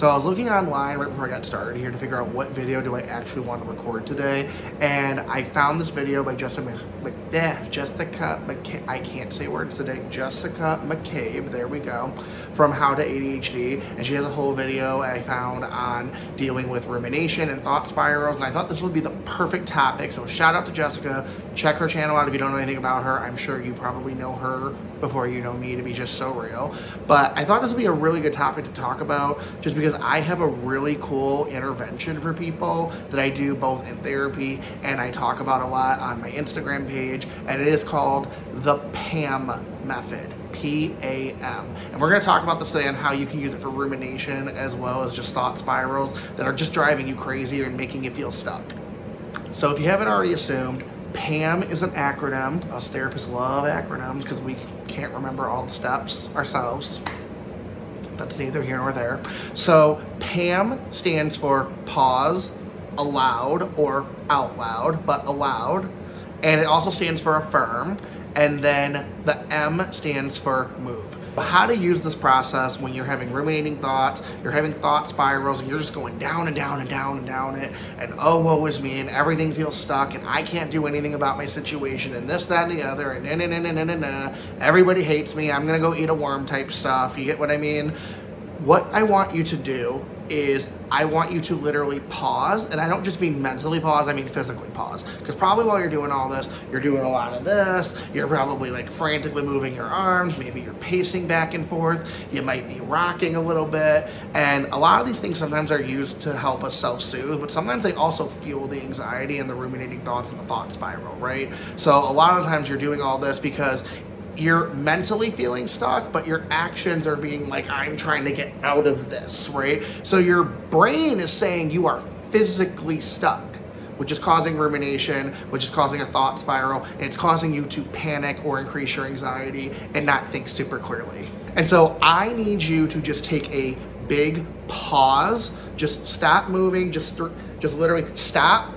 So I was looking online right before I got started here to figure out what video do I actually want to record today, and I found this video by Jessica McCabe. I can't say words today. Jessica McCabe, there we go, from How to ADHD, and she has a whole video I found on dealing with rumination and thought spirals, and I thought this would be the perfect topic. So shout out to Jessica. Check her channel out if you don't know anything about her. I'm sure you probably know her before you know me, to be just so real. But I thought this would be a really good topic to talk about just because I have a really cool intervention for people that I do both in therapy and I talk about a lot on my Instagram page, and it is called the PAM Method. PAM. And we're going to talk about this today on how you can use it for rumination as well as just thought spirals that are just driving you crazy and making you feel stuck. So if you haven't already assumed, PAM is an acronym. Us therapists love acronyms because we can't remember all the steps ourselves. That's neither here nor there. So PAM stands for pause, aloud, or out loud, but aloud. And it also stands for affirm. And then the M stands for move. How to use this process when you're having ruminating thoughts, you're having thought spirals, and you're just going down and down and down and down it, and oh, woe is me, and everything feels stuck, and I can't do anything about my situation, and this, that, and the other, and everybody hates me, I'm gonna go eat a worm type stuff. You get what I mean? What I want you to do is I want you to literally pause, and I don't just mean mentally pause, I mean physically pause. Because probably while you're doing all this, you're doing a lot of this, you're probably like frantically moving your arms, maybe you're pacing back and forth, you might be rocking a little bit, and a lot of these things sometimes are used to help us self-soothe, but sometimes they also fuel the anxiety and the ruminating thoughts and the thought spiral, right? So a lot of times you're doing all this because you're mentally feeling stuck, but your actions are being like, I'm trying to get out of this, right? So your brain is saying you are physically stuck, which is causing rumination, which is causing a thought spiral, and it's causing you to panic or increase your anxiety and not think super clearly. And so I need you to just take a big pause, just stop moving, just literally stop.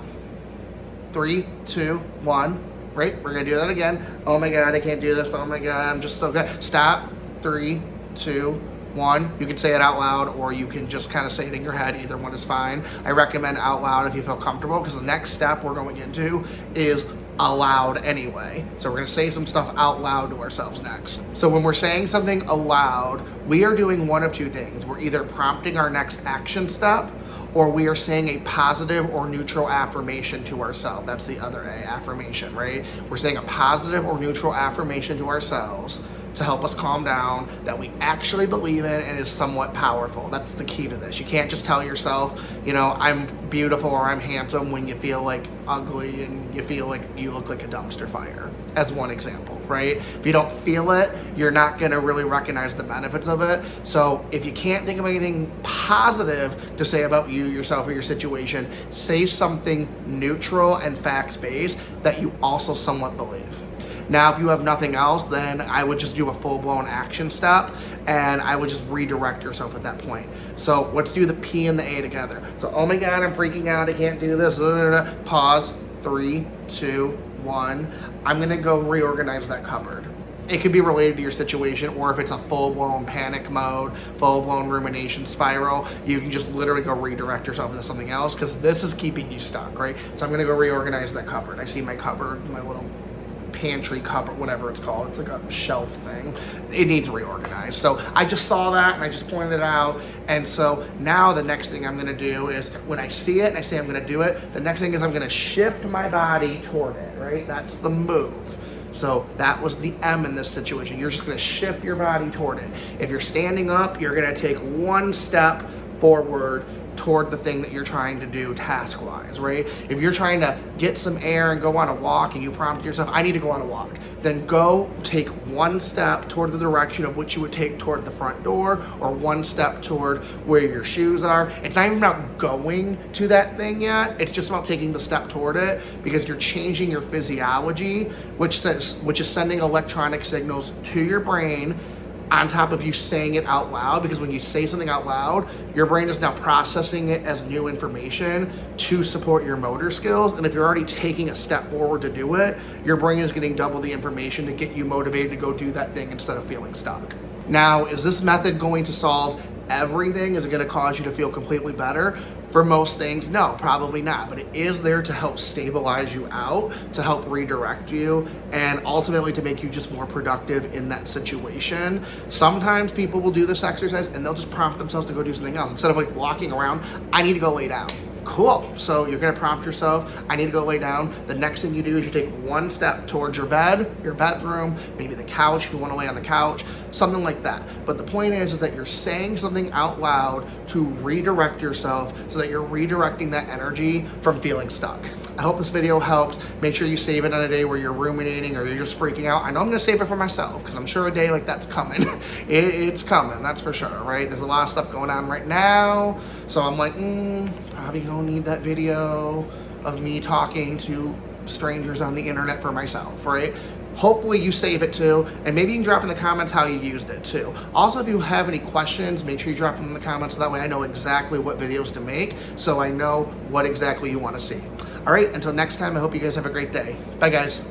3, 2, 1. Right? We're gonna do that again. Oh my God, I can't do this. Oh my God, I'm just so good. Stop. 3, 2, 1. You can say it out loud or you can just kind of say it in your head. Either one is fine. I recommend out loud if you feel comfortable, because the next step we're going into is aloud anyway. So we're gonna say some stuff out loud to ourselves next. So when we're saying something aloud, we are doing one of two things. We're either prompting our next action step, or we are saying a positive or neutral affirmation to ourselves. That's the other A, affirmation, right? We're saying a positive or neutral affirmation to ourselves to help us calm down, that we actually believe in and is somewhat powerful. That's the key to this. You can't just tell yourself, you know, I'm beautiful or I'm handsome when you feel like ugly and you feel like you look like a dumpster fire, as one example, right? If you don't feel it, you're not gonna really recognize the benefits of it. So if you can't think of anything positive to say about you, yourself, or your situation, say something neutral and facts-based that you also somewhat believe. Now, if you have nothing else, then I would just do a full-blown action step, and I would just redirect yourself at that point. So let's do the P and the A together. So, oh my God, I'm freaking out, I can't do this. Pause. 3, 2, 1. I'm gonna go reorganize that cupboard. It could be related to your situation, or if it's a full-blown panic mode, full-blown rumination spiral, you can just literally go redirect yourself into something else, because this is keeping you stuck, right? So I'm gonna go reorganize that cupboard. I see my cupboard, my little pantry cupboard, whatever it's called. It's like a shelf thing. It needs reorganized. So I just saw that and I just pointed it out. And so now the next thing I'm gonna do is, when I see it and I say I'm gonna do it, the next thing is I'm gonna shift my body toward it, right? That's the move. So that was the M in this situation. You're just gonna shift your body toward it. If you're standing up, you're gonna take one step forward toward the thing that you're trying to do task-wise, right? If you're trying to get some air and go on a walk and you prompt yourself, I need to go on a walk, then go take one step toward the direction of which you would take toward the front door, or one step toward where your shoes are. It's not even about going to that thing yet. It's just about taking the step toward it, because you're changing your physiology, which is sending electronic signals to your brain on top of you saying it out loud, because when you say something out loud, your brain is now processing it as new information to support your motor skills. And if you're already taking a step forward to do it, your brain is getting double the information to get you motivated to go do that thing instead of feeling stuck. Now, is this method going to solve everything? Is it going to cause you to feel completely better? For most things, no, probably not. But it is there to help stabilize you out, to help redirect you, and ultimately to make you just more productive in that situation. Sometimes people will do this exercise and they'll just prompt themselves to go do something else. Instead of like walking around, I need to go lay down. Cool. So you're going to prompt yourself, I need to go lay down. The next thing you do is you take one step towards your bed, your bedroom, maybe the couch if you want to lay on the couch, something like that. But the point is that you're saying something out loud to redirect yourself so that you're redirecting that energy from feeling stuck. I hope this video helps. Make sure you save it on a day where you're ruminating or you're just freaking out. I know I'm going to save it for myself because I'm sure a day like that's coming. It's coming, that's for sure, right? There's a lot of stuff going on right now. So I'm like, probably gonna need that video of me talking to strangers on the internet for myself, right? Hopefully you save it too, and maybe you can drop in the comments how you used it too. Also, if you have any questions, make sure you drop them in the comments so that way I know exactly what videos to make, so I know what exactly you want to see. All right, until next time, I hope you guys have a great day. Bye guys.